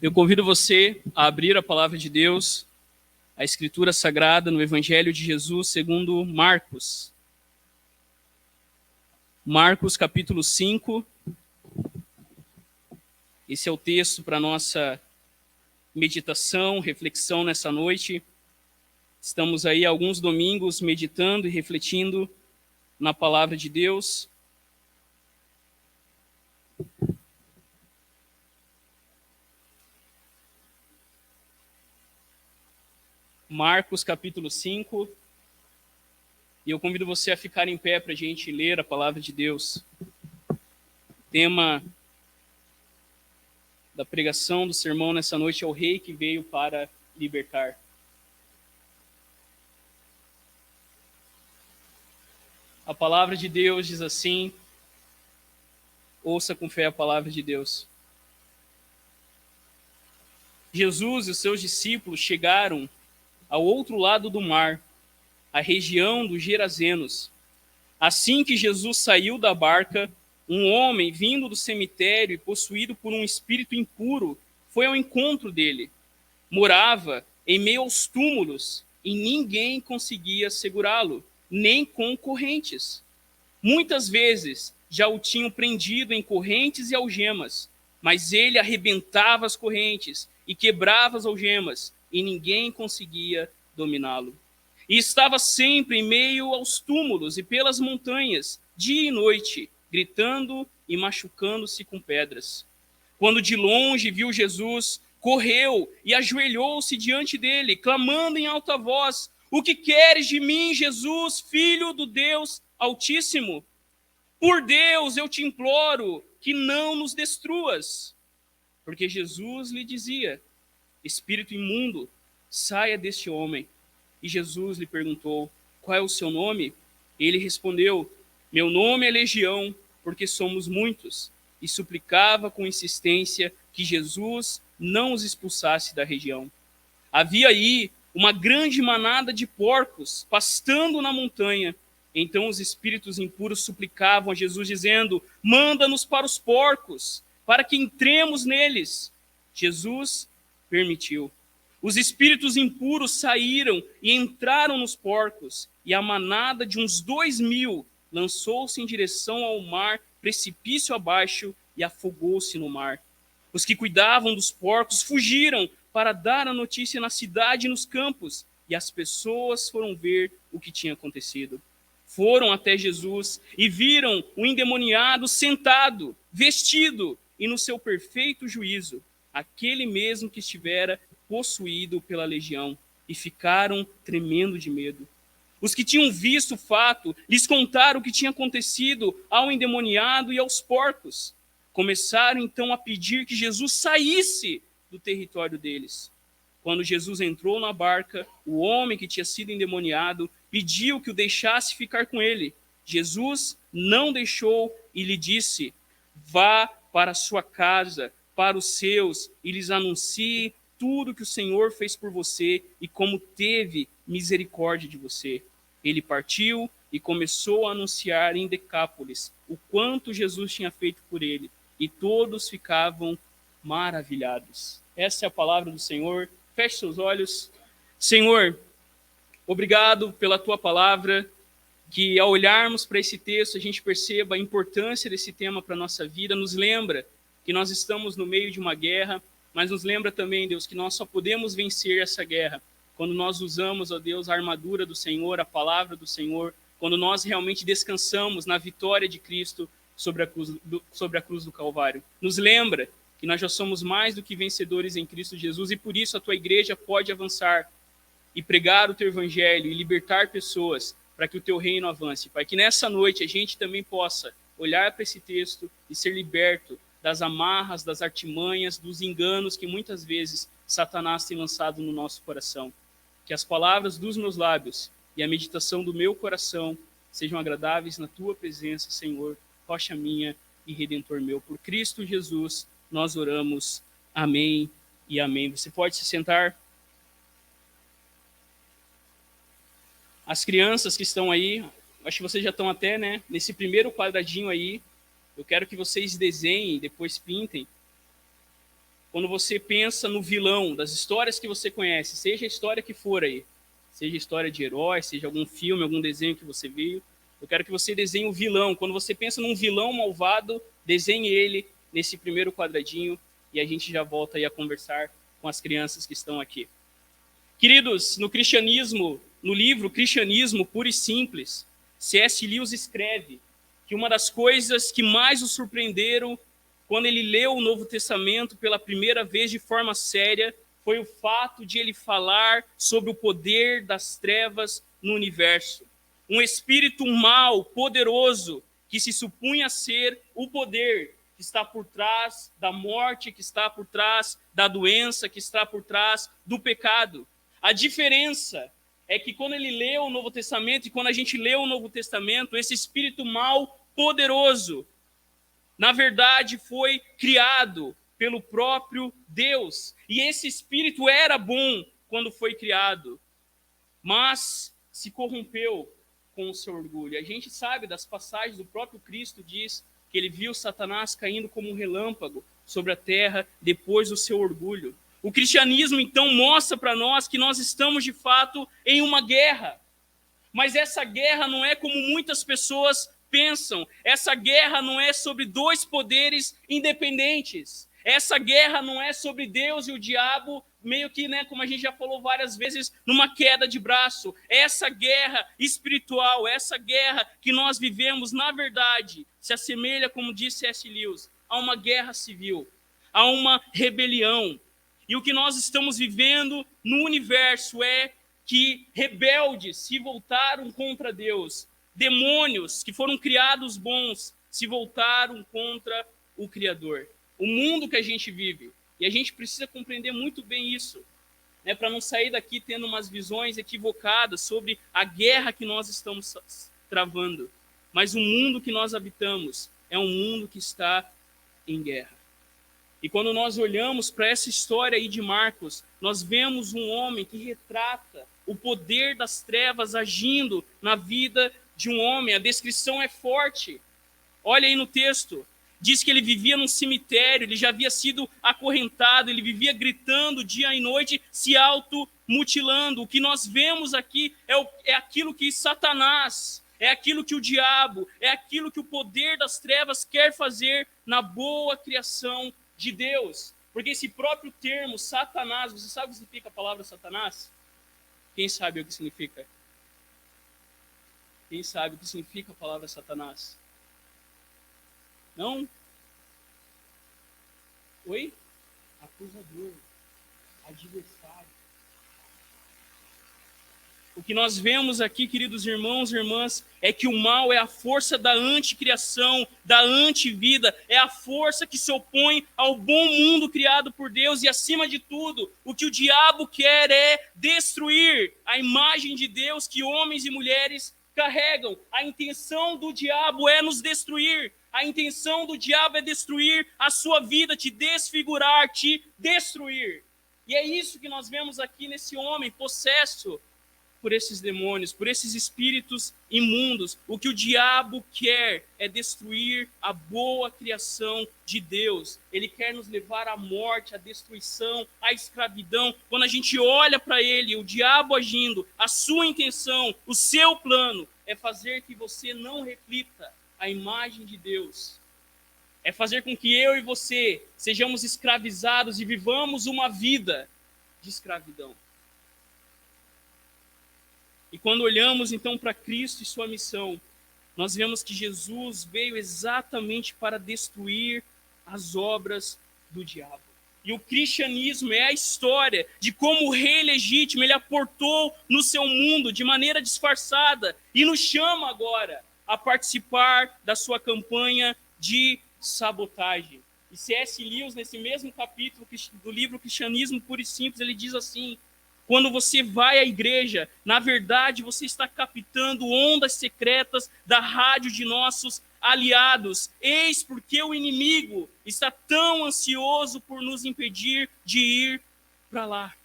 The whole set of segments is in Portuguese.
Eu convido você a abrir a palavra de Deus, a Escritura Sagrada, no Evangelho de Jesus segundo Marcos. Marcos, capítulo 5. Esse é o texto para a nossa meditação, reflexão nessa noite. Estamos aí há alguns domingos meditando e refletindo na palavra de Deus. Marcos, capítulo 5. E eu convido você a ficar em pé para a gente ler a palavra de Deus. O tema da pregação do sermão nessa noite é o Rei que veio para libertar. A palavra de Deus diz assim, ouça com fé a palavra de Deus. Jesus e os seus discípulos chegaram ao outro lado do mar, a região dos Gerazenos. Assim que Jesus saiu da barca, um homem vindo do cemitério e possuído por um espírito impuro foi ao encontro dele. Morava em meio aos túmulos e ninguém conseguia segurá-lo, nem com correntes. Muitas vezes já o tinham prendido em correntes e algemas, mas ele arrebentava as correntes e quebrava as algemas, e ninguém conseguia dominá-lo. E estava sempre em meio aos túmulos e pelas montanhas, dia e noite, gritando e machucando-se com pedras. Quando de longe viu Jesus, correu e ajoelhou-se diante dele, clamando em alta voz: "O que queres de mim, Jesus, filho do Deus Altíssimo? Por Deus, eu te imploro que não nos destruas." Porque Jesus lhe dizia: "Espírito imundo, saia deste homem." E Jesus lhe perguntou: "Qual é o seu nome?" Ele respondeu: "Meu nome é Legião, porque somos muitos." E suplicava com insistência que Jesus não os expulsasse da região. Havia aí uma grande manada de porcos pastando na montanha. Então os espíritos impuros suplicavam a Jesus, dizendo: "Manda-nos para os porcos, para que entremos neles." Jesus permitiu. Os espíritos impuros saíram e entraram nos porcos, e a manada de uns 2.000 lançou-se em direção ao mar, precipício abaixo, e afogou-se no mar. Os que cuidavam dos porcos fugiram para dar a notícia na cidade e nos campos, e as pessoas foram ver o que tinha acontecido. Foram até Jesus e viram o endemoniado sentado, vestido e no seu perfeito juízo, aquele mesmo que estivera possuído pela legião, e ficaram tremendo de medo. Os que tinham visto o fato lhes contaram o que tinha acontecido ao endemoniado e aos porcos. Começaram então a pedir que Jesus saísse do território deles. Quando Jesus entrou na barca, o homem que tinha sido endemoniado pediu que o deixasse ficar com ele. Jesus não deixou e lhe disse: "Vá para a sua casa, para os seus, e lhes anuncie tudo que o Senhor fez por você e como teve misericórdia de você." Ele partiu e começou a anunciar em Decápolis o quanto Jesus tinha feito por ele, e todos ficavam maravilhados. Essa é a palavra do Senhor. Feche seus olhos. Senhor, obrigado pela tua palavra, que ao olharmos para esse texto a gente perceba a importância desse tema para a nossa vida, nos lembra que nós estamos no meio de uma guerra, mas nos lembra também, Deus, que nós só podemos vencer essa guerra quando nós usamos, ó Deus, a armadura do Senhor, a palavra do Senhor, quando nós realmente descansamos na vitória de Cristo sobre a cruz do Calvário. Nos lembra que nós já somos mais do que vencedores em Cristo Jesus, e por isso a tua igreja pode avançar e pregar o teu evangelho e libertar pessoas para que o teu reino avance. Pai, que nessa noite a gente também possa olhar para esse texto e ser liberto das amarras, das artimanhas, dos enganos que muitas vezes Satanás tem lançado no nosso coração. Que as palavras dos meus lábios e a meditação do meu coração sejam agradáveis na tua presença, Senhor, rocha minha e redentor meu. Por Cristo Jesus nós oramos. Amém e amém. Você pode se sentar. As crianças que estão aí, acho que vocês já estão até, né, nesse primeiro quadradinho aí. Eu quero que vocês desenhem, depois pintem quando você pensa no vilão das histórias que você conhece, seja a história que for aí, seja história de herói, seja algum filme, algum desenho que você viu, eu quero que você desenhe o vilão. Quando você pensa num vilão malvado, desenhe ele nesse primeiro quadradinho e a gente já volta aí a conversar com as crianças que estão aqui. Queridos, no cristianismo, no livro Cristianismo Puro e Simples, C.S. Lewis escreve que uma das coisas que mais o surpreenderam quando ele leu o Novo Testamento pela primeira vez de forma séria foi o fato de ele falar sobre o poder das trevas no universo. Um espírito mau, poderoso, que se supunha ser o poder que está por trás da morte, que está por trás da doença, que está por trás do pecado. A diferença é que quando ele leu o Novo Testamento e quando a gente lê o Novo Testamento, esse espírito mau, poderoso, na verdade foi criado pelo próprio Deus. E esse espírito era bom quando foi criado, mas se corrompeu com o seu orgulho. A gente sabe das passagens do próprio Cristo, diz que ele viu Satanás caindo como um relâmpago sobre a terra depois do seu orgulho. O cristianismo, então, mostra para nós que nós estamos, de fato, em uma guerra. Mas essa guerra não é como muitas pessoas pensam. Essa guerra não é sobre dois poderes independentes. Essa guerra não é sobre Deus e o diabo, meio que, como a gente já falou várias vezes, numa queda de braço. Essa guerra espiritual, essa guerra que nós vivemos, na verdade, se assemelha, como disse C.S. Lewis, a uma guerra civil, a uma rebelião. E o que nós estamos vivendo no universo é que rebeldes se voltaram contra Deus. Demônios que foram criados bons se voltaram contra o Criador. O mundo que a gente vive. E a gente precisa compreender muito bem isso, para não sair daqui tendo umas visões equivocadas sobre a guerra que nós estamos travando. Mas o mundo que nós habitamos é um mundo que está em guerra. E quando nós olhamos para essa história aí de Marcos, nós vemos um homem que retrata o poder das trevas agindo na vida de um homem. A descrição é forte. Olha aí no texto. Diz que ele vivia num cemitério, ele já havia sido acorrentado, ele vivia gritando dia e noite, se automutilando. O que nós vemos aqui é aquilo que Satanás, é aquilo que o diabo, é aquilo que o poder das trevas quer fazer na boa criação de Deus. Porque esse próprio termo, Satanás, você sabe o que significa a palavra Satanás? Quem sabe o que significa? Quem sabe o que significa a palavra Satanás? Não? Oi? Acusador. Adversário. O que nós vemos aqui, queridos irmãos e irmãs, é que o mal é a força da anticriação, da antivida, é a força que se opõe ao bom mundo criado por Deus e, acima de tudo, o que o diabo quer é destruir a imagem de Deus que homens e mulheres carregam. A intenção do diabo é nos destruir. A intenção do diabo é destruir a sua vida, te desfigurar, te destruir. E é isso que nós vemos aqui nesse homem possesso por esses demônios, por esses espíritos imundos. O que o diabo quer é destruir a boa criação de Deus. Ele quer nos levar à morte, à destruição, à escravidão. Quando a gente olha para ele, o diabo agindo, a sua intenção, o seu plano é fazer que você não reflita a imagem de Deus. É fazer com que eu e você sejamos escravizados e vivamos uma vida de escravidão. E quando olhamos então para Cristo e sua missão, nós vemos que Jesus veio exatamente para destruir as obras do diabo. E o cristianismo é a história de como o rei legítimo ele aportou no seu mundo de maneira disfarçada e nos chama agora a participar da sua campanha de sabotagem. E C.S. Lewis, nesse mesmo capítulo do livro Cristianismo Puro e Simples, ele diz assim: quando você vai à igreja, na verdade você está captando ondas secretas da rádio de nossos aliados. Eis porque o inimigo está tão ansioso por nos impedir de ir para lá.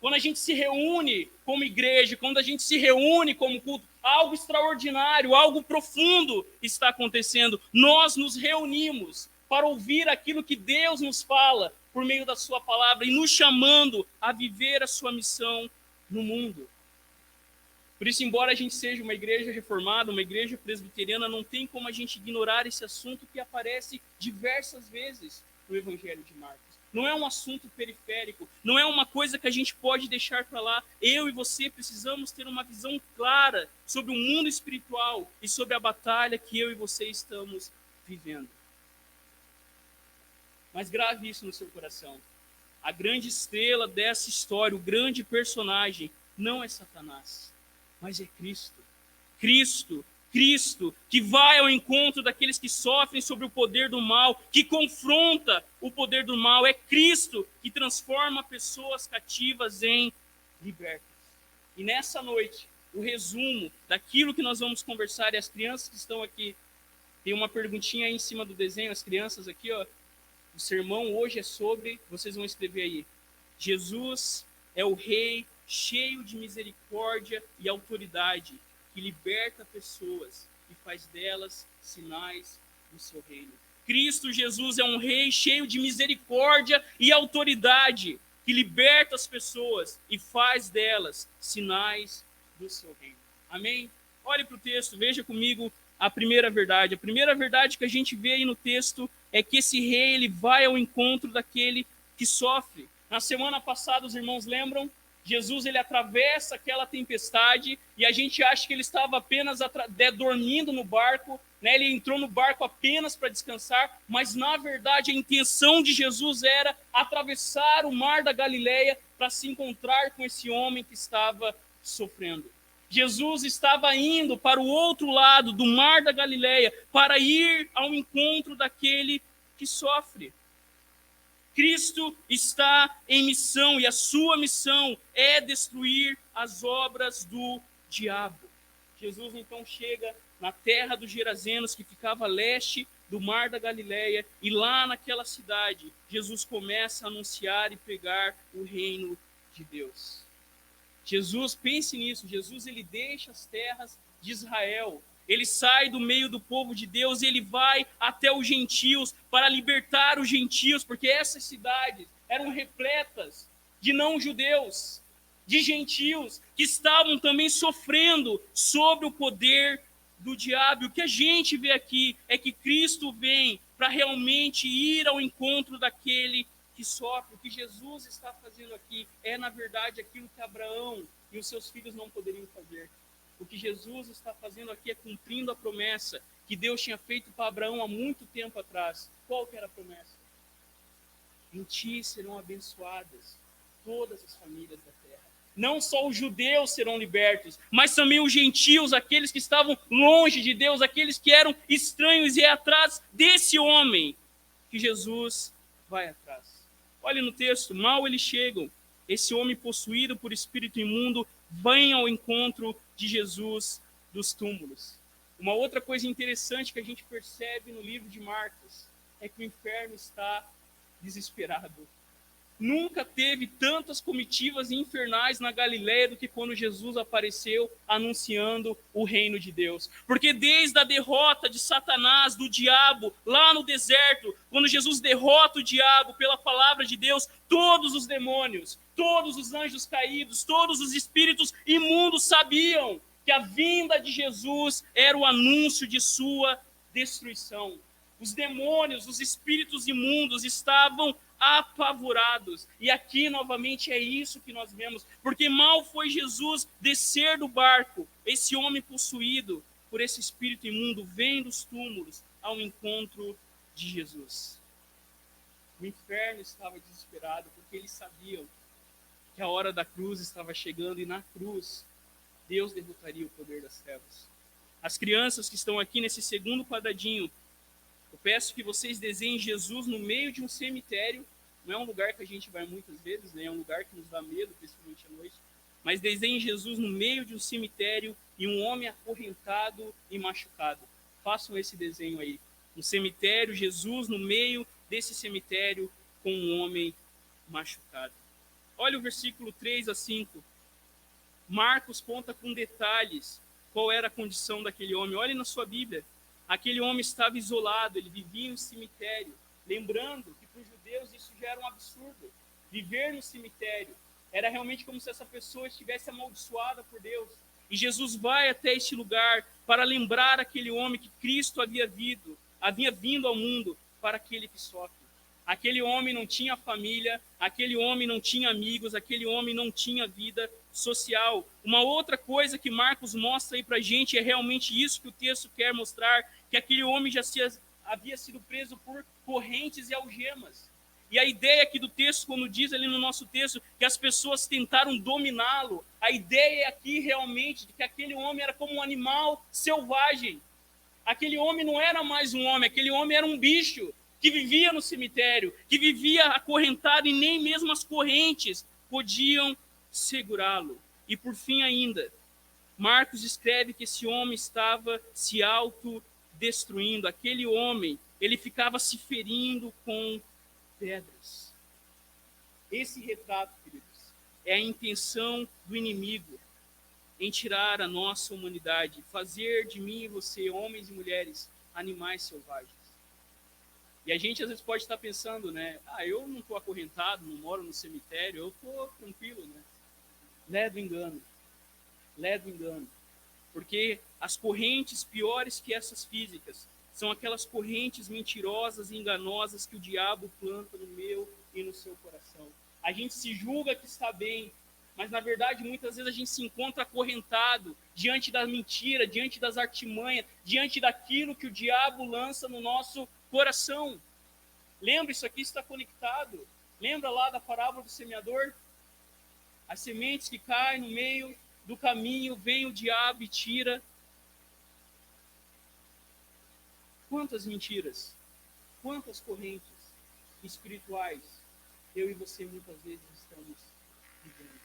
Quando a gente se reúne como igreja, quando a gente se reúne como culto, algo extraordinário, algo profundo está acontecendo. Nós nos reunimos para ouvir aquilo que Deus nos fala por meio da sua palavra e nos chamando a viver a sua missão no mundo. Por isso, embora a gente seja uma igreja reformada, uma igreja presbiteriana, não tem como a gente ignorar esse assunto que aparece diversas vezes no Evangelho de Marcos. Não é um assunto periférico, não é uma coisa que a gente pode deixar para lá. Eu e você precisamos ter uma visão clara sobre o mundo espiritual e sobre a batalha que eu e você estamos vivendo. Mas grave isso no seu coração. A grande estrela dessa história, o grande personagem, não é Satanás, mas é Cristo. Cristo, que vai ao encontro daqueles que sofrem sobre o poder do mal, que confronta o poder do mal. É Cristo que transforma pessoas cativas em libertas. E nessa noite, o resumo daquilo que nós vamos conversar, e as crianças que estão aqui, tem uma perguntinha aí em cima do desenho, as crianças aqui, ó. O sermão hoje é sobre, vocês vão escrever aí, Jesus é o Rei cheio de misericórdia e autoridade, que liberta pessoas e faz delas sinais do seu reino. Cristo Jesus é um Rei cheio de misericórdia e autoridade, que liberta as pessoas e faz delas sinais do seu reino. Amém? Olhe para o texto, veja comigo a primeira verdade. A primeira verdade que a gente vê aí no texto é que esse rei ele vai ao encontro daquele que sofre. Na semana passada, os irmãos lembram? Jesus ele atravessa aquela tempestade e a gente acha que ele estava apenas dormindo no barco, né? Ele entrou no barco apenas para descansar, mas na verdade a intenção de Jesus era atravessar o mar da Galileia para se encontrar com esse homem que estava sofrendo. Jesus estava indo para o outro lado do mar da Galileia para ir ao encontro daquele que sofre. Cristo está em missão e a sua missão é destruir as obras do diabo. Jesus então chega na terra dos Gerazenos, que ficava a leste do mar da Galileia, e lá naquela cidade, Jesus começa a anunciar e pregar o reino de Deus. Jesus, pense nisso, Jesus ele deixa as terras de Israel, ele sai do meio do povo de Deus e ele vai até os gentios para libertar os gentios, porque essas cidades eram repletas de não-judeus, de gentios, que estavam também sofrendo sob o poder do diabo. O que a gente vê aqui é que Cristo vem para realmente ir ao encontro daquele que sofre. O que Jesus está fazendo aqui é, na verdade, aquilo que Abraão e os seus filhos não poderiam fazer. O que Jesus está fazendo aqui é cumprindo a promessa que Deus tinha feito para Abraão há muito tempo atrás. Qual que era a promessa? Em ti serão abençoadas todas as famílias da terra. Não só os judeus serão libertos, mas também os gentios, aqueles que estavam longe de Deus, aqueles que eram estranhos, e é atrás desse homem que Jesus vai atrás. Olha no texto, mal eles chegam, esse homem possuído por espírito imundo vem ao encontro de Jesus dos túmulos. Uma outra coisa interessante que a gente percebe no livro de Marcos é que o inferno está desesperado. Nunca teve tantas comitivas infernais na Galileia do que quando Jesus apareceu anunciando o reino de Deus. Porque desde a derrota de Satanás, do diabo, lá no deserto, quando Jesus derrota o diabo pela palavra de Deus, todos os demônios, todos os anjos caídos, todos os espíritos imundos sabiam que a vinda de Jesus era o anúncio de sua destruição. Os demônios, os espíritos imundos estavam apavorados. E aqui novamente é isso que nós vemos, porque mal foi Jesus descer do barco, esse homem possuído por esse espírito imundo vem dos túmulos ao encontro de Jesus. O inferno estava desesperado porque eles sabiam que a hora da cruz estava chegando e na cruz Deus derrotaria o poder das trevas. As crianças que estão aqui nesse segundo quadradinho, eu peço que vocês desenhem Jesus no meio de um cemitério. Não é um lugar que a gente vai muitas vezes, né? É um lugar que nos dá medo, principalmente à noite. Mas desenhem Jesus no meio de um cemitério e um homem acorrentado e machucado. Façam esse desenho aí. Um cemitério, Jesus no meio desse cemitério com um homem machucado. Olha o versículo 3 a 5. Marcos conta com detalhes qual era a condição daquele homem. Olhe na sua Bíblia. aquele homem estava isolado, ele vivia em um cemitério. Lembrando que para os judeus isso já era um absurdo. Viver no cemitério era realmente como se essa pessoa estivesse amaldiçoada por Deus. E Jesus vai até este lugar para lembrar aquele homem que Cristo havia vindo ao mundo para aquele que sofre. Aquele homem não tinha família, aquele homem não tinha amigos, aquele homem não tinha vida social. Uma outra coisa que Marcos mostra aí para a gente é realmente isso que o texto quer mostrar, que aquele homem havia sido preso por correntes e algemas. E a ideia aqui do texto, quando diz ali no nosso texto que as pessoas tentaram dominá-lo, a ideia é aqui realmente de que aquele homem era como um animal selvagem. Aquele homem não era mais um homem, aquele homem era um bicho que vivia no cemitério, que vivia acorrentado e nem mesmo as correntes podiam segurá-lo. E por fim ainda, Marcos escreve que esse homem estava se autodestruindo. Aquele homem, ele ficava se ferindo com pedras. Esse retrato, queridos, é a intenção do inimigo em tirar a nossa humanidade, fazer de mim e você, homens e mulheres, animais selvagens. E a gente às vezes pode estar pensando, né? Eu não estou acorrentado, não moro no cemitério, eu estou tranquilo, né? Ledo engano. Porque as correntes piores que essas físicas são aquelas correntes mentirosas e enganosas que o diabo planta no meu e no seu coração. A gente se julga que está bem, mas na verdade muitas vezes a gente se encontra acorrentado diante da mentira, diante das artimanhas, diante daquilo que o diabo lança no nosso coração. Lembra, isso aqui está conectado. Lembra lá da parábola do semeador? As sementes que caem no meio do caminho, vem o diabo e tira. Quantas mentiras, quantas correntes espirituais eu e você muitas vezes estamos vivendo.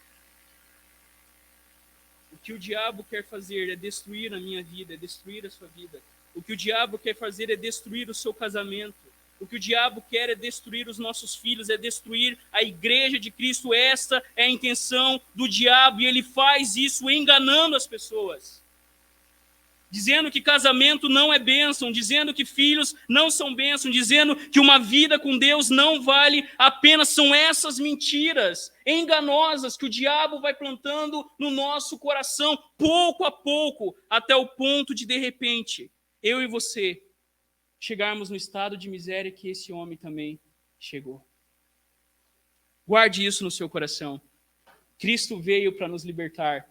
O que o diabo quer fazer é destruir a minha vida, é destruir a sua vida. O que o diabo quer fazer é destruir o seu casamento. O que o diabo quer é destruir os nossos filhos, é destruir a igreja de Cristo. Esta é a intenção do diabo e ele faz isso enganando as pessoas. Dizendo que casamento não é bênção, dizendo que filhos não são bênção, dizendo que uma vida com Deus não vale a pena. São essas mentiras enganosas que o diabo vai plantando no nosso coração, pouco a pouco, até o ponto de repente, eu e você chegarmos no estado de miséria que esse homem também chegou. Guarde isso no seu coração. Cristo veio para nos libertar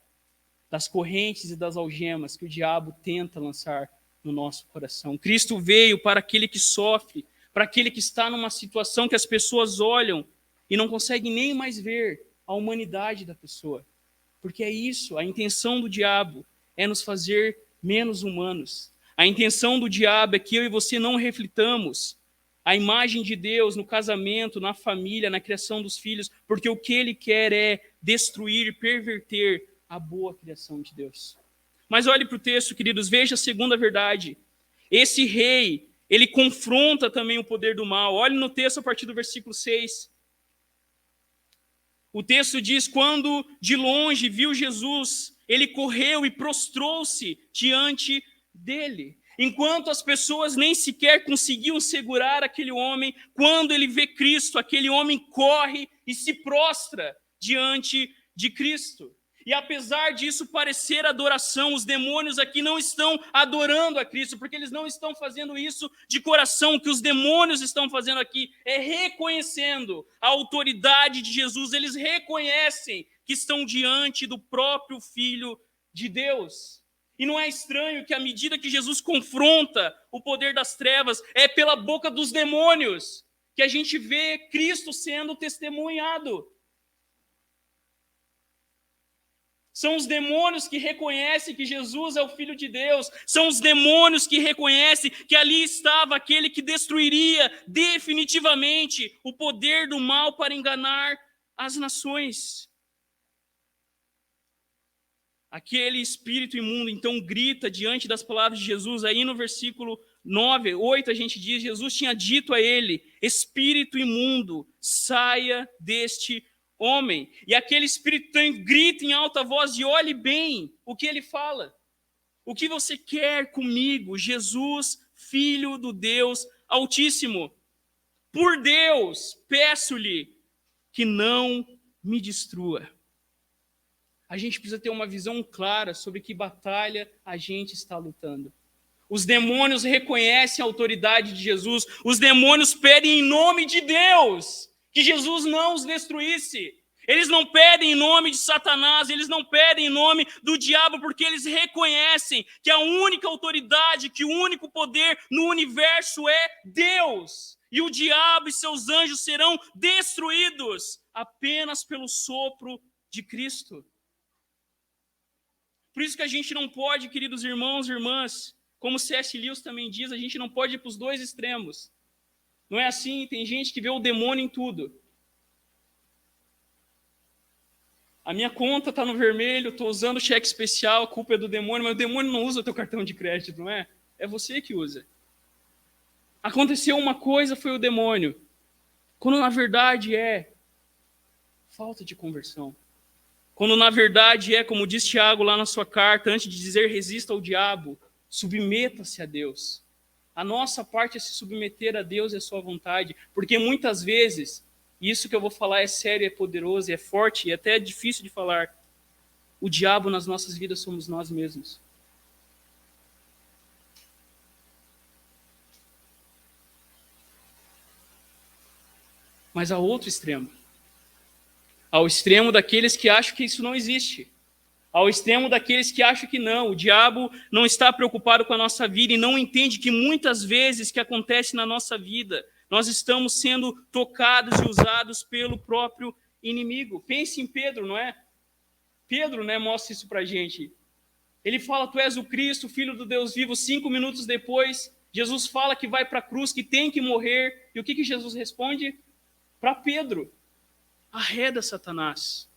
das correntes e das algemas que o diabo tenta lançar no nosso coração. Cristo veio para aquele que sofre, para aquele que está numa situação que as pessoas olham e não conseguem nem mais ver a humanidade da pessoa. Porque é isso, a intenção do diabo é nos fazer menos humanos. A intenção do diabo é que eu e você não reflitamos a imagem de Deus no casamento, na família, na criação dos filhos, porque o que ele quer é destruir, perverter a boa criação de Deus. Mas olhe para o texto, queridos, veja a segunda verdade. Esse rei, ele confronta também o poder do mal. Olhe no texto a partir do versículo 6. O texto diz, quando de longe viu Jesus, ele correu e prostrou-se diante dele. Enquanto as pessoas nem sequer conseguiam segurar aquele homem, quando ele vê Cristo, aquele homem corre e se prostra diante de Cristo. E apesar disso parecer adoração, os demônios aqui não estão adorando a Cristo, porque eles não estão fazendo isso de coração. O que os demônios estão fazendo aqui é reconhecendo a autoridade de Jesus. Eles reconhecem que estão diante do próprio Filho de Deus. E não é estranho que à medida que Jesus confronta o poder das trevas, é pela boca dos demônios que a gente vê Cristo sendo testemunhado. São os demônios que reconhecem que Jesus é o Filho de Deus. São os demônios que reconhecem que ali estava aquele que destruiria definitivamente o poder do mal para enganar as nações. Aquele espírito imundo, então, grita diante das palavras de Jesus. Aí no versículo 9, 8, a gente diz, Jesus tinha dito a ele, espírito imundo, saia deste homem. E aquele espírito grita em alta voz e olhe bem o que ele fala. O que você quer comigo, Jesus, Filho do Deus Altíssimo? Por Deus, peço-lhe que não me destrua. A gente precisa ter uma visão clara sobre que batalha a gente está lutando. Os demônios reconhecem a autoridade de Jesus. Os demônios pedem em nome de Deus que Jesus não os destruísse. Eles não pedem em nome de Satanás, eles não pedem em nome do diabo, porque eles reconhecem que a única autoridade, que o único poder no universo é Deus. E o diabo e seus anjos serão destruídos apenas pelo sopro de Cristo. Por isso que a gente não pode, queridos irmãos e irmãs, como C.S. Lewis também diz, a gente não pode ir para os dois extremos. Não é assim? Tem gente que vê o demônio em tudo. A minha conta está no vermelho, estou usando cheque especial, a culpa é do demônio, mas o demônio não usa o teu cartão de crédito, não é? É você que usa. Aconteceu uma coisa, foi o demônio. Quando na verdade é falta de conversão. Quando na verdade é, como diz Tiago lá na sua carta, antes de dizer resista ao diabo, submeta-se a Deus. A nossa parte é se submeter a Deus e a sua vontade, porque muitas vezes, isso que eu vou falar é sério, é poderoso, é forte e até é difícil de falar, o diabo nas nossas vidas somos nós mesmos. Mas há outro extremo. Ao extremo daqueles que acham que isso não existe. Ao extremo daqueles que acham que não. O diabo não está preocupado com a nossa vida e não entende que muitas vezes que acontece na nossa vida, nós estamos sendo tocados e usados pelo próprio inimigo. Pense em Pedro, não é? Pedro, né, mostra isso pra gente. Ele fala, tu és o Cristo, Filho do Deus vivo. 5 minutos depois, Jesus fala que vai para a cruz, que tem que morrer. E o que Jesus responde? Para Pedro. Arreda, Satanás,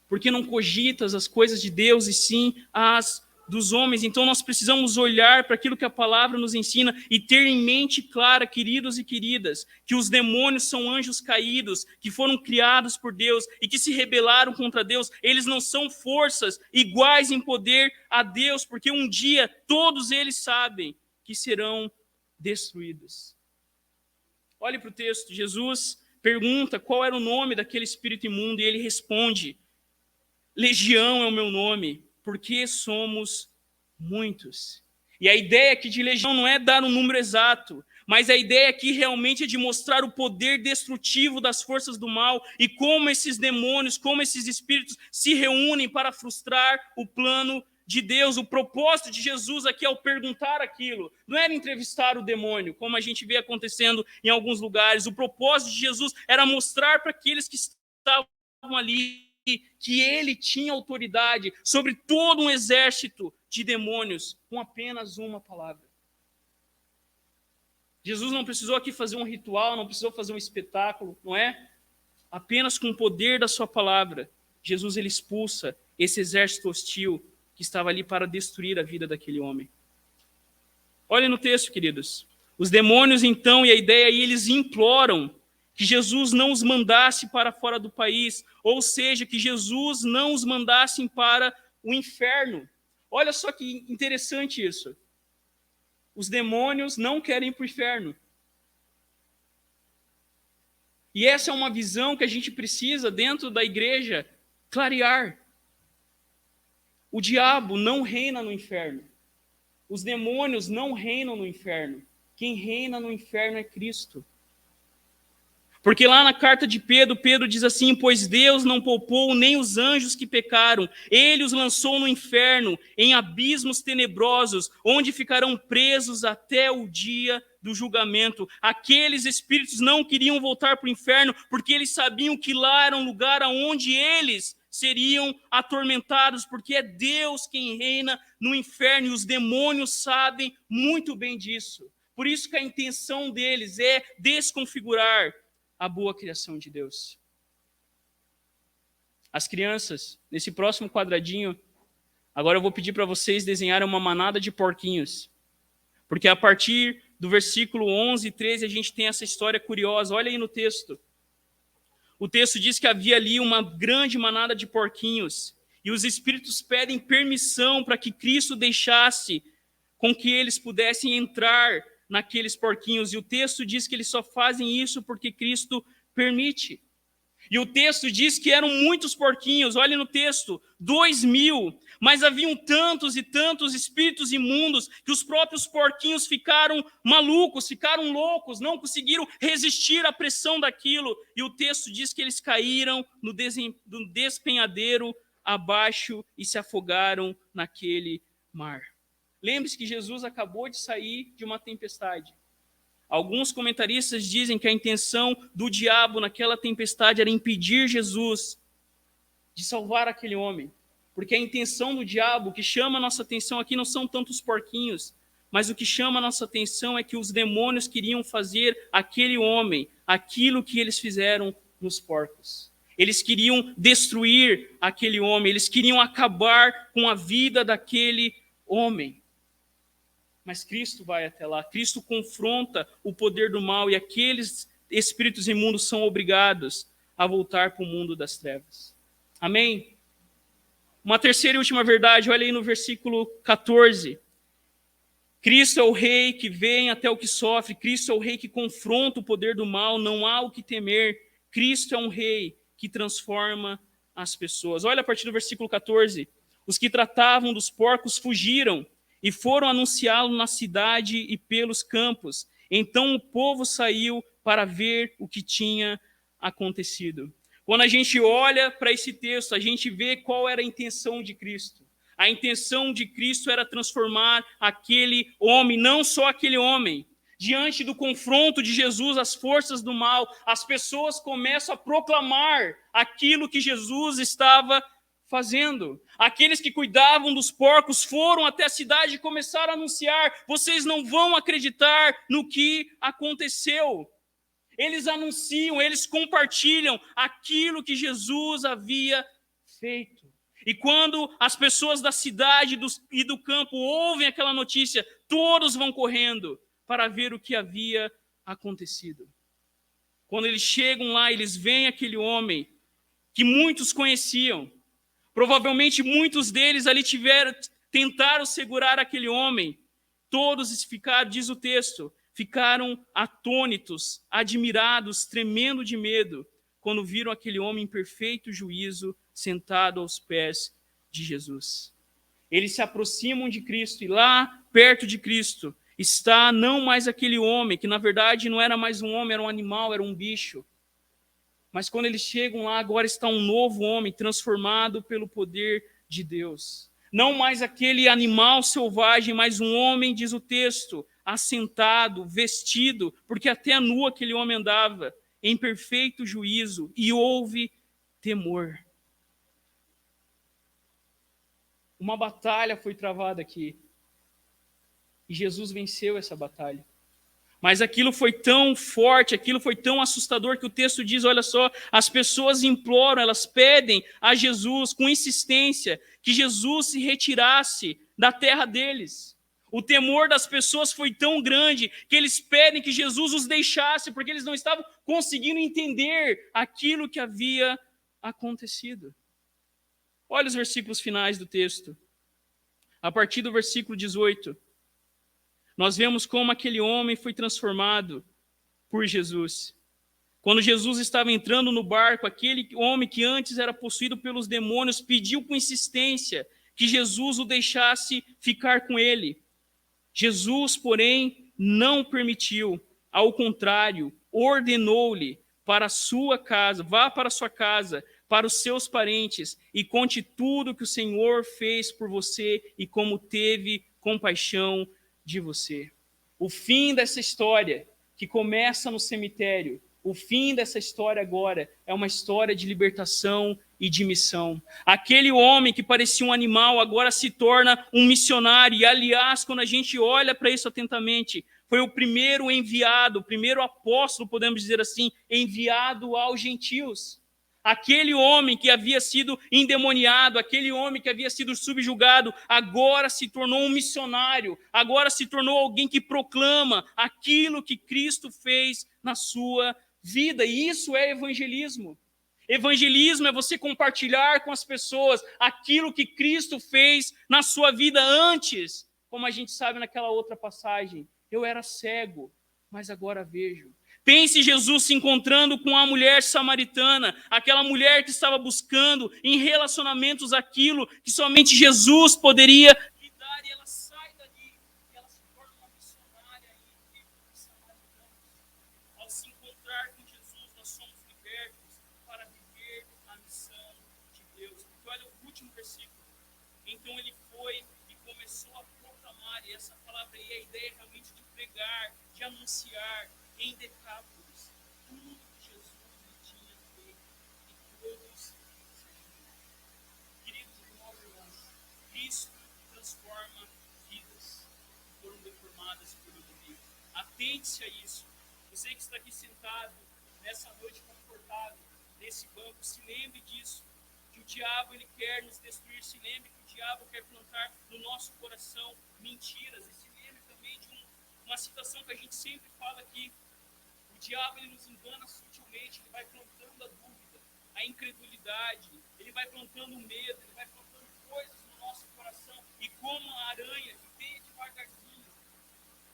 porque não cogitas as coisas de Deus e sim as dos homens. Então nós precisamos olhar para aquilo que a palavra nos ensina e ter em mente clara, queridos e queridas, que os demônios são anjos caídos, que foram criados por Deus e que se rebelaram contra Deus. Eles não são forças iguais em poder a Deus, porque um dia todos eles sabem que serão destruídos. Olhe para o texto, Jesus pergunta qual era o nome daquele espírito imundo e ele responde, Legião é o meu nome, porque somos muitos. E a ideia aqui de legião não é dar um número exato, mas a ideia aqui realmente é de mostrar o poder destrutivo das forças do mal e como esses demônios, como esses espíritos se reúnem para frustrar o plano de Deus. O propósito de Jesus aqui ao perguntar aquilo não era entrevistar o demônio, como a gente vê acontecendo em alguns lugares. O propósito de Jesus era mostrar para aqueles que estavam ali que ele tinha autoridade sobre todo um exército de demônios com apenas uma palavra. Jesus não precisou aqui fazer um ritual, não precisou fazer um espetáculo, não é? Apenas com o poder da sua palavra, Jesus ele expulsa esse exército hostil que estava ali para destruir a vida daquele homem. Olhem no texto, queridos. Os demônios, então, e a ideia aí, eles imploram que Jesus não os mandasse para fora do país, ou seja, que Jesus não os mandasse para o inferno. Olha só que interessante isso. Os demônios não querem ir para o inferno. E essa é uma visão que a gente precisa, dentro da igreja, clarear. O diabo não reina no inferno. Os demônios não reinam no inferno. Quem reina no inferno é Cristo. Porque lá na carta de Pedro, Pedro diz assim, pois Deus não poupou nem os anjos que pecaram, ele os lançou no inferno, em abismos tenebrosos, onde ficarão presos até o dia do julgamento. Aqueles espíritos não queriam voltar para o inferno, porque eles sabiam que lá era um lugar onde eles seriam atormentados, porque é Deus quem reina no inferno, e os demônios sabem muito bem disso. Por isso que a intenção deles é desconfigurar a boa criação de Deus. As crianças, nesse próximo quadradinho, agora eu vou pedir para vocês desenharem uma manada de porquinhos, porque a partir do versículo 11 e 13 a gente tem essa história curiosa. Olha aí no texto. O texto diz que havia ali uma grande manada de porquinhos, e os espíritos pedem permissão para que Cristo deixasse com que eles pudessem entrar naqueles porquinhos. E o texto diz que eles só fazem isso porque Cristo permite. E o texto diz que eram muitos porquinhos, olha no texto, 2.000, mas haviam tantos e tantos espíritos imundos que os próprios porquinhos ficaram malucos, ficaram loucos, não conseguiram resistir à pressão daquilo. E o texto diz que eles caíram no despenhadeiro abaixo e se afogaram naquele mar. Lembre-se que Jesus acabou de sair de uma tempestade. Alguns comentaristas dizem que a intenção do diabo naquela tempestade era impedir Jesus de salvar aquele homem. Porque a intenção do diabo, o que chama a nossa atenção aqui não são tantos porquinhos, mas o que chama a nossa atenção é que os demônios queriam fazer aquele homem aquilo que eles fizeram nos porcos. Eles queriam destruir aquele homem, eles queriam acabar com a vida daquele homem. Mas Cristo vai até lá, Cristo confronta o poder do mal e aqueles espíritos imundos são obrigados a voltar para o mundo das trevas. Amém? Uma terceira e última verdade, olha aí no versículo 14. Cristo é o rei que vem até o que sofre, Cristo é o rei que confronta o poder do mal, não há o que temer. Cristo é um rei que transforma as pessoas. Olha a partir do versículo 14. Os que tratavam dos porcos fugiram e foram anunciá-lo na cidade e pelos campos. Então o povo saiu para ver o que tinha acontecido. Quando a gente olha para esse texto, a gente vê qual era a intenção de Cristo. A intenção de Cristo era transformar aquele homem, não só aquele homem. Diante do confronto de Jesus às forças do mal, as pessoas começam a proclamar aquilo que Jesus estava fazendo. Aqueles que cuidavam dos porcos foram até a cidade e começaram a anunciar: vocês não vão acreditar no que aconteceu. Eles anunciam, eles compartilham aquilo que Jesus havia feito. E quando as pessoas da cidade e do campo ouvem aquela notícia, todos vão correndo para ver o que havia acontecido. Quando eles chegam lá, eles veem aquele homem que muitos conheciam. Provavelmente muitos deles ali tentaram segurar aquele homem. Todos ficaram, diz o texto, ficaram atônitos, admirados, tremendo de medo, quando viram aquele homem em perfeito juízo sentado aos pés de Jesus. Eles se aproximam de Cristo e lá, perto de Cristo, está não mais aquele homem, que na verdade não era mais um homem, era um animal, era um bicho. Mas quando eles chegam lá, agora está um novo homem transformado pelo poder de Deus. Não mais aquele animal selvagem, mas um homem, diz o texto, assentado, vestido, porque até nu aquele homem andava, em perfeito juízo, e houve temor. Uma batalha foi travada aqui. E Jesus venceu essa batalha. Mas aquilo foi tão forte, aquilo foi tão assustador que o texto diz, olha só, as pessoas imploram, elas pedem a Jesus com insistência que Jesus se retirasse da terra deles. O temor das pessoas foi tão grande que eles pedem que Jesus os deixasse, porque eles não estavam conseguindo entender aquilo que havia acontecido. Olha os versículos finais do texto. A partir do versículo 18. Nós vemos como aquele homem foi transformado por Jesus. Quando Jesus estava entrando no barco, aquele homem que antes era possuído pelos demônios pediu com insistência que Jesus o deixasse ficar com ele. Jesus, porém, não permitiu. Ao contrário, ordenou-lhe para a sua casa, vá para a sua casa, para os seus parentes e conte tudo que o Senhor fez por você e como teve compaixão de você. O fim dessa história, que começa no cemitério, o fim dessa história agora é uma história de libertação e de missão. Aquele homem que parecia um animal agora se torna um missionário. E, aliás, quando a gente olha para isso atentamente, foi o primeiro enviado, o primeiro apóstolo, podemos dizer assim, enviado aos gentios. Aquele homem que havia sido endemoniado, aquele homem que havia sido subjugado, agora se tornou um missionário, agora se tornou alguém que proclama aquilo que Cristo fez na sua vida. E isso é evangelismo. Evangelismo é você compartilhar com as pessoas aquilo que Cristo fez na sua vida antes. Como a gente sabe naquela outra passagem, eu era cego, mas agora vejo. Pense Jesus se encontrando com a mulher samaritana, aquela mulher que estava buscando em relacionamentos aquilo que somente Jesus poderia lhe dar, e ela sai dali, e ela se torna uma missionária entre os samaritanos. Ao se encontrar com Jesus, nós somos libertos para viver a missão de Deus. Porque olha o último versículo. Então ele foi e começou a proclamar, e essa palavra aí, a ideia realmente de pregar, de anunciar em Decápolis tudo que Jesus lhe tinha feito, e todos seguiam. Queridos irmãos, Cristo transforma vidas que foram deformadas por inimigo. Atente-se a isso. Você que está aqui sentado nessa noite confortável, nesse banco, se lembre disso, que o diabo ele quer nos destruir. Se lembre que o diabo quer plantar no nosso coração mentiras. E se lembre também de uma situação que a gente sempre fala aqui. O diabo ele nos engana sutilmente, ele vai plantando a dúvida, a incredulidade, ele vai plantando o medo, ele vai plantando coisas no nosso coração, e como a aranha que vem devagarzinho,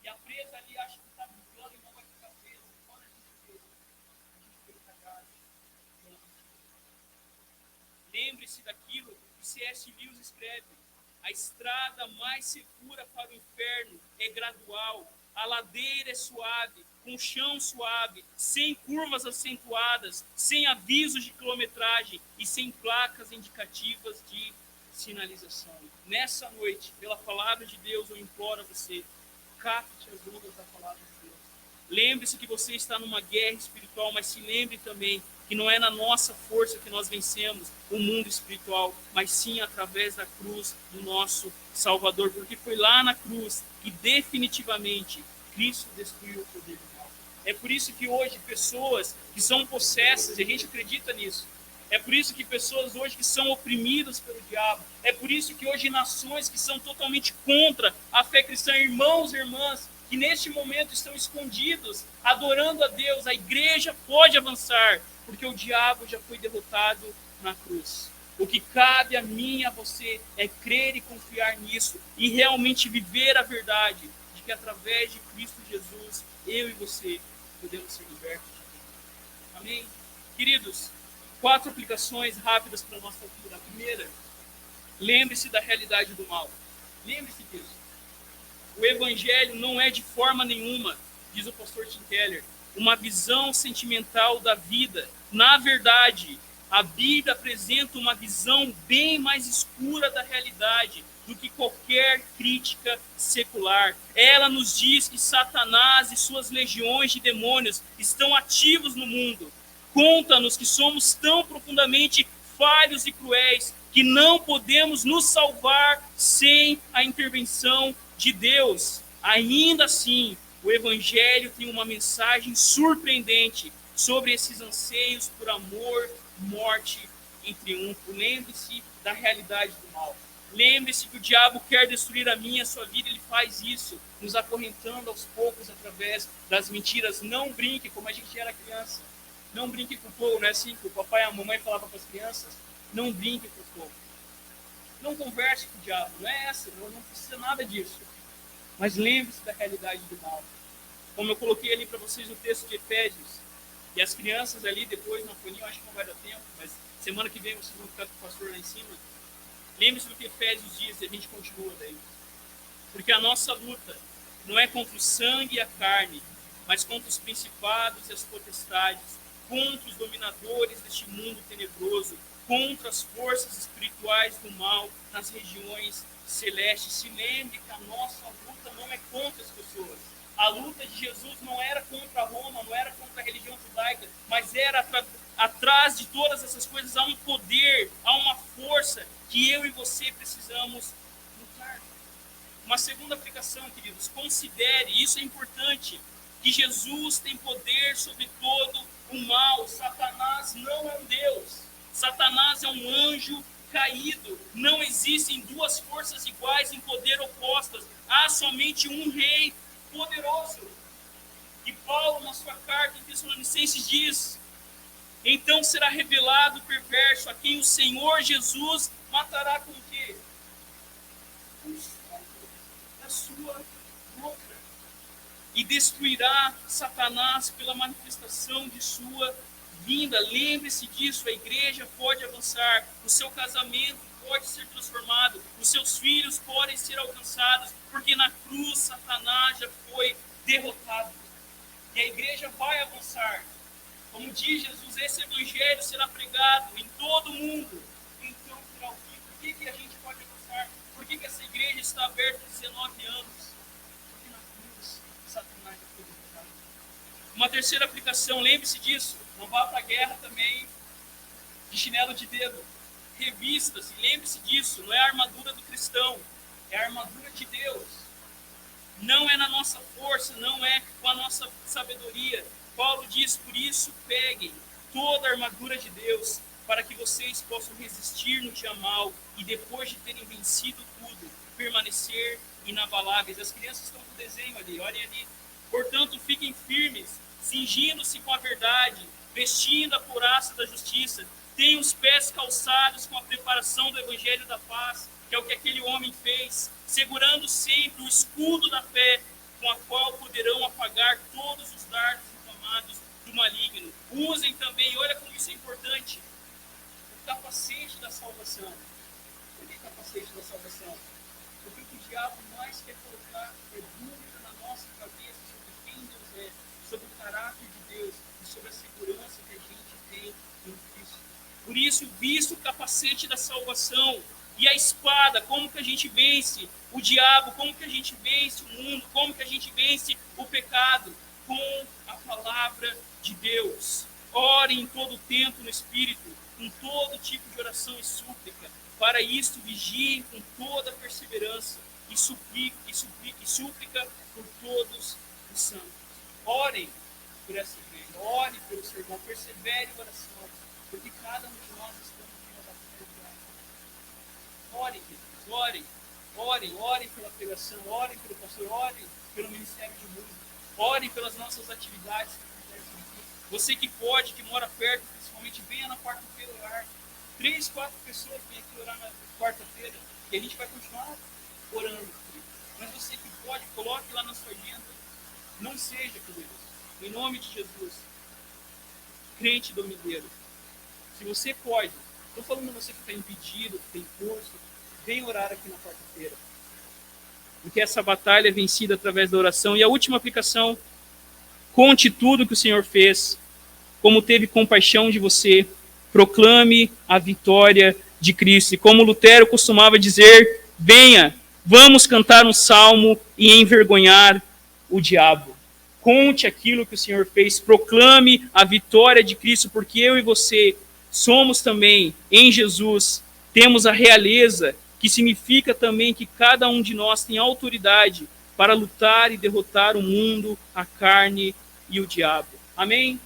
e a presa ali acha que está brincando e não vai ficar presa. Quando a gente vê, a gente foi cagado. Lembre-se daquilo que C.S. Lewis escreve: a estrada mais segura para o inferno é gradual, a ladeira é suave, com chão suave, sem curvas acentuadas, sem avisos de quilometragem e sem placas indicativas de sinalização. Nessa noite, pela palavra de Deus, eu imploro a você, capte as ondas da palavra de Deus. Lembre-se que você está numa guerra espiritual, mas se lembre também que não é na nossa força que nós vencemos o mundo espiritual, mas sim através da cruz do nosso Salvador, porque foi lá na cruz que definitivamente Cristo destruiu o poder do mal. É por isso que hoje pessoas que são possessas, e a gente acredita nisso, é por isso que pessoas hoje que são oprimidas pelo diabo, é por isso que hoje nações que são totalmente contra a fé cristã, irmãos e irmãs, que neste momento estão escondidos, adorando a Deus, a igreja pode avançar, porque o diabo já foi derrotado na cruz. O que cabe a mim e a você é crer e confiar nisso, e realmente viver a verdade, de que através de Cristo Jesus, eu e você podemos ser libertos de Deus. Amém? Queridos, 4 aplicações rápidas para a nossa vida. A primeira, lembre-se da realidade do mal. Lembre-se disso. O evangelho não é de forma nenhuma, diz o pastor Tim Keller, uma visão sentimental da vida. Na verdade, a Bíblia apresenta uma visão bem mais escura da realidade do que qualquer crítica secular. Ela nos diz que Satanás e suas legiões de demônios estão ativos no mundo. Conta-nos que somos tão profundamente falhos e cruéis que não podemos nos salvar sem a intervenção de Deus. Ainda assim, o Evangelho tem uma mensagem surpreendente sobre esses anseios por amor, morte e triunfo. Lembre-se da realidade do mal. Lembre-se que o diabo quer destruir a minha e a sua vida. Ele faz isso, nos acorrentando aos poucos através das mentiras. Não brinque como a gente era criança. Não brinque com o fogo, não é assim que o papai e a mamãe falavam para as crianças? Não brinque com o fogo. Não converse com o diabo, não é essa, não precisa nada disso. Mas lembre-se da realidade do mal. Como eu coloquei ali para vocês o texto de Efésios, e as crianças ali depois na folhinha, eu acho que não vai dar tempo, mas semana que vem vocês vão ficar com o pastor lá em cima. Lembre-se do que Efésios diz e a gente continua daí. Porque a nossa luta não é contra o sangue e a carne, mas contra os principados e as potestades, contra os dominadores deste mundo tenebroso, contra as forças espirituais do mal nas regiões celestes. Se lembre que a nossa luta não é contra as pessoas. A luta de Jesus não era contra Roma, não era contra a religião judaica, mas era atrás de todas essas coisas há um poder, há uma força que eu e você precisamos lutar. Uma segunda aplicação, queridos, considere, isso é importante, que Jesus tem poder sobre todo o mal. Satanás não é um Deus. Satanás é um anjo caído. Não existem duas forças iguais em poder opostas. Há somente um rei poderoso. E Paulo, na sua carta em Tessalonicenses, diz Então será revelado o perverso, a quem o Senhor Jesus matará com o quê? Com o sopro da sua boca. E destruirá Satanás pela manifestação de sua vinda. Lembre-se disso, a igreja pode avançar, o seu casamento pode ser transformado, os seus filhos podem ser alcançados, porque na cruz Satanás já foi derrotado. E a igreja vai avançar. Como diz Jesus, esse evangelho será pregado em todo o mundo. Então será o fim. Por que a gente pode avançar? Por que essa igreja está aberta há 19 anos? Porque na cruz Satanás já foi derrotado. Uma terceira aplicação, lembre-se disso. Não vá para a guerra também de chinelo de dedo. Revista-se, lembre-se disso. Não é a armadura do cristão, é a armadura de Deus. Não é na nossa força, não é com a nossa sabedoria. Paulo diz, por isso peguem toda a armadura de Deus, para que vocês possam resistir no dia mal e depois de terem vencido tudo, permanecer inabaláveis. As crianças estão com o desenho ali, olhem ali. Portanto, fiquem firmes, cingindo-se com a verdade, vestindo a couraça da justiça, tenham os pés calçados com a preparação do evangelho da paz, que é o que aquele homem fez, segurando sempre o escudo da fé, com a qual poderão apagar todos os dardos inflamados do maligno. Usem também, olha como isso é importante, o capacete da salvação. Por que capacete da salvação? Porque o que o diabo mais quer colocar é dúvida na nossa cabeça sobre quem Deus é, sobre o caráter de Deus e sobre a segurança que a gente tem em Cristo. Por isso, visto o capacete da salvação e a espada, como que a gente vence o diabo, como que a gente vence o mundo, como que a gente vence o pecado? Com a palavra de Deus. Ore em todo o tempo no Espírito, com todo tipo de oração e súplica. Para isto, vigiem com toda perseverança e súplica por todos os santos. Orem por essa igreja, ore pelo seu irmão, persevere em oração, porque cada um de nós estamos em uma batalha diária. Orem, queridos, orem pela pregação, orem pelo pastor, orem pelo ministério de música, orem pelas nossas atividades que acontecem aqui. Você que pode, que mora perto, principalmente, venha na quarta-feira orar. 3, 4 pessoas vêm aqui orar na quarta-feira e a gente vai continuar orando. Mas você que pode, coloque lá na sua agenda. Não seja, queridos, em nome de Jesus, crente domineiro. Se você pode, estou falando a você que está impedido, que tem curso, vem orar aqui na quarta-feira. Porque essa batalha é vencida através da oração. E a última aplicação, conte tudo que o Senhor fez, como teve compaixão de você, proclame a vitória de Cristo. E como Lutero costumava dizer, venha, vamos cantar um salmo e envergonhar o diabo. Conte aquilo que o Senhor fez, proclame a vitória de Cristo, porque eu e você somos também, em Jesus, temos a realeza, que significa também que cada um de nós tem autoridade para lutar e derrotar o mundo, a carne e o diabo. Amém?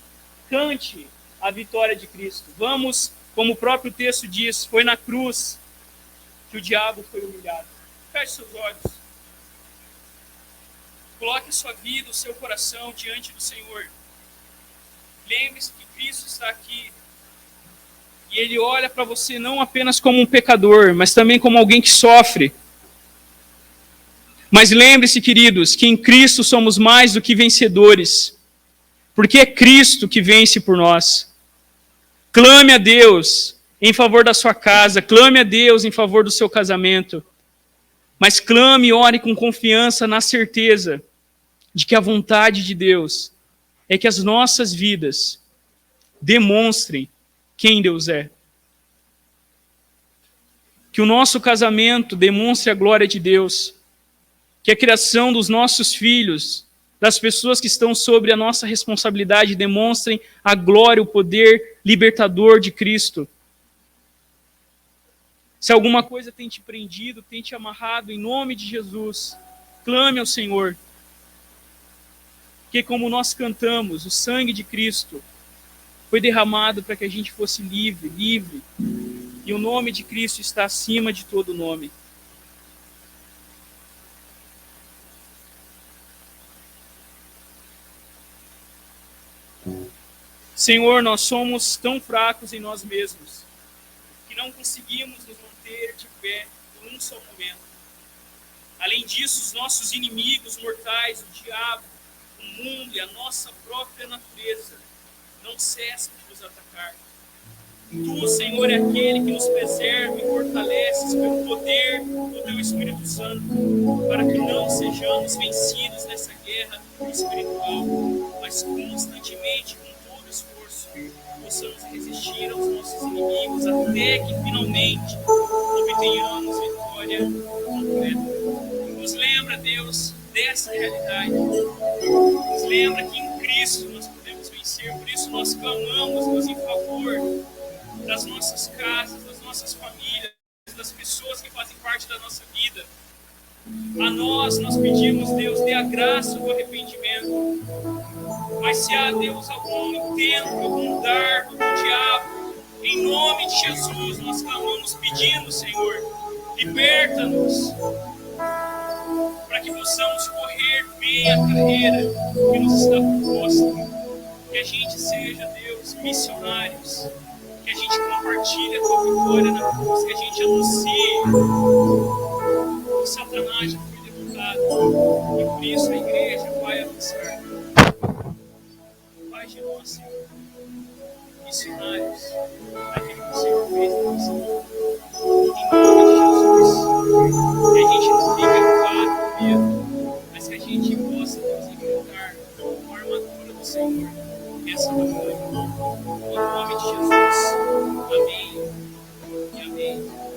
Cante a vitória de Cristo. Vamos, como o próprio texto diz, foi na cruz que o diabo foi humilhado. Feche seus olhos. Coloque a sua vida, o seu coração diante do Senhor. Lembre-se que Cristo está aqui. E Ele olha para você não apenas como um pecador, mas também como alguém que sofre. Mas lembre-se, queridos, que em Cristo somos mais do que vencedores. Porque é Cristo que vence por nós. Clame a Deus em favor da sua casa, clame a Deus em favor do seu casamento. Mas clame e ore com confiança na certeza de que a vontade de Deus é que as nossas vidas demonstrem quem Deus é. Que o nosso casamento demonstre a glória de Deus. Que a criação dos nossos filhos, das pessoas que estão sobre a nossa responsabilidade, demonstrem a glória, o poder libertador de Cristo. Se alguma coisa tem te prendido, tem te amarrado, em nome de Jesus, clame ao Senhor. Porque como nós cantamos, o sangue de Cristo foi derramado para que a gente fosse livre, livre. E o nome de Cristo está acima de todo nome. Senhor, nós somos tão fracos em nós mesmos que não conseguimos nos manter de pé por um só momento. Além disso, os nossos inimigos mortais, o diabo, o mundo e a nossa própria natureza não cessam de nos atacar. Tu, Senhor, é aquele que nos preserva e fortalece pelo poder do Teu Espírito Santo, para que não sejamos vencidos nessa guerra espiritual, mas constantemente, com todo esforço, possamos resistir aos nossos inimigos até que finalmente obtenhamos vitória completa. Nos lembra, Deus, dessa realidade. Nos lembra que em Cristo nós podemos vencer, por isso nós clamamos, Deus, em favor das nossas casas, das nossas famílias, das pessoas que fazem parte da nossa vida. A nós pedimos, Deus, dê a graça do arrependimento. Mas se há, Deus, algum intento, algum dardo do diabo, em nome de Jesus, nós clamamos pedindo, Senhor, liberta-nos, para que possamos correr bem a carreira que nos está proposta. Que a gente seja, Deus, missionários, que a gente compartilhe a tua vitória na cruz, que a gente anuncie que Satanás já foi derrotado. E por isso a igreja vai avançar. Faz de nós, Senhor, missionários, aquilo que o Senhor fez na nossa vida. Em nome de Jesus, que a gente não fique acuado com medo, mas que a gente possa, Deus, enfrentar com a armadura do Senhor essa batalha. Em nome de Jesus. Amém e amém.